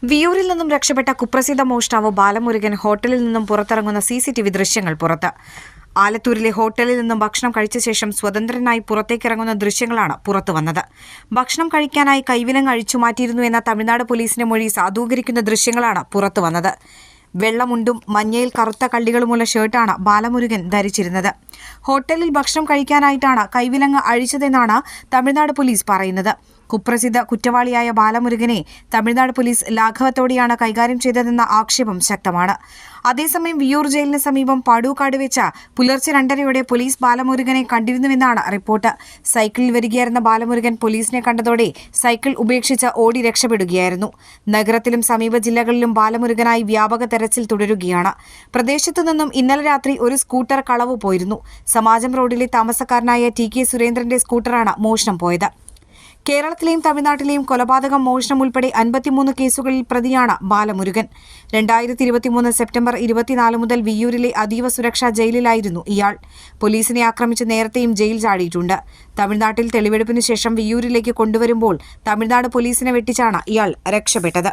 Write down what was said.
വിയൂരിൽ നിന്നും രക്ഷപ്പെട്ട കുപ്രസിദ്ധ മോഷ്ടാവ് ബാലമുരുകൻ ഹോട്ടലിൽ നിന്നും പുറത്തിറങ്ങുന്ന CCTV ദൃശ്യങ്ങൾ പുറത്ത്. ആലത്തൂരിലെ ഹോട്ടലിൽ നിന്നും ഭക്ഷണം കഴിച്ച ശേഷം സ്വതന്ത്രനായി പുറത്തേക്കിറങ്ങുന്ന ദൃശ്യങ്ങളാണ് പുറത്തുവന്നത്. ഭക്ഷണം കഴിക്കാനായി കൈവിലങ്ങ് അഴിച്ചുമാറ്റിയിരുന്നു എന്ന തമിഴ്നാട് പോലീസിന്റെ മൊഴി സാധൂകരിക്കുന്ന ദൃശ്യങ്ങളാണ് പുറത്തുവന്നത്. വെള്ളമുണ്ടും മഞ്ഞയിൽ കറുത്ത കള്ളികളുമുള്ള ഷർട്ടാണ് ബാലമുരുകൻ ധരിച്ചിരുന്നത്. ഹോട്ടലിൽ ഭക്ഷണം കഴിക്കാനായിട്ടാണ് കൈവിലങ്ങ് അഴിച്ചതെന്നാണ് തമിഴ്നാട് പോലീസ് പറയുന്നത്. കുപ്രസിദ്ധ കുറ്റവാളിയായ ബാലമുരുകനെ തമിഴ്നാട് പോലീസ് ലാഘവത്തോടെയാണ് കൈകാര്യം ചെയ്തതെന്ന ആക്ഷേപം ശക്തമാണ്. അതേസമയം വിയൂർ ജയിലിന് സമീപം പാടൂക്കാട് വെച്ച് പുലർച്ചെ 2:30 പോലീസ് ബാലമുരുകനെ കണ്ടിരുന്നുവെന്നാണ് റിപ്പോർട്ട്. സൈക്കിളിൽ വരികയായിരുന്ന ബാലമുരുകൻ പോലീസിനെ കണ്ടതോടെ സൈക്കിൾ ഉപേക്ഷിച്ച് ഓടി രക്ഷപ്പെടുകയായിരുന്നു. നഗരത്തിലും സമീപ ജില്ലകളിലും ബാലമുരുകനായി വ്യാപക തെരച്ചിൽ തുടരുകയാണ്. പ്രദേശത്തു നിന്നും ഇന്നലെ രാത്രി ഒരു സ്കൂട്ടർ കളവ് പോയിരുന്നു. സമാജം റോഡിലെ താമസക്കാരനായ TK സുരേന്ദ്രന്റെ സ്കൂട്ടറാണ് മോഷണം പോയത്. കേരളത്തിലെയും തമിഴ്നാട്ടിലെയും കൊലപാതകം, മോഷണം ഉൾപ്പെടെ 53 കേസുകളിൽ പ്രതിയാണ് ബാലമുരുകൻ. 2023 സെപ്റ്റംബർ 24 മുതൽ വിയൂരിലെ അതീവ സുരക്ഷാ ജയിലിലായിരുന്നു ഇയാൾ. പോലീസിനെ ആക്രമിച്ച് നേരത്തെയും ജയിൽ ചാടിയിട്ടുണ്ട്. തമിഴ്നാട്ടിൽ തെളിവെടുപ്പിന് ശേഷം വിയൂരിലേക്ക് കൊണ്ടുവരുമ്പോൾ തമിഴ്നാട് പോലീസിനെ വെട്ടിച്ചാണ് ഇയാൾ രക്ഷപ്പെട്ടത്.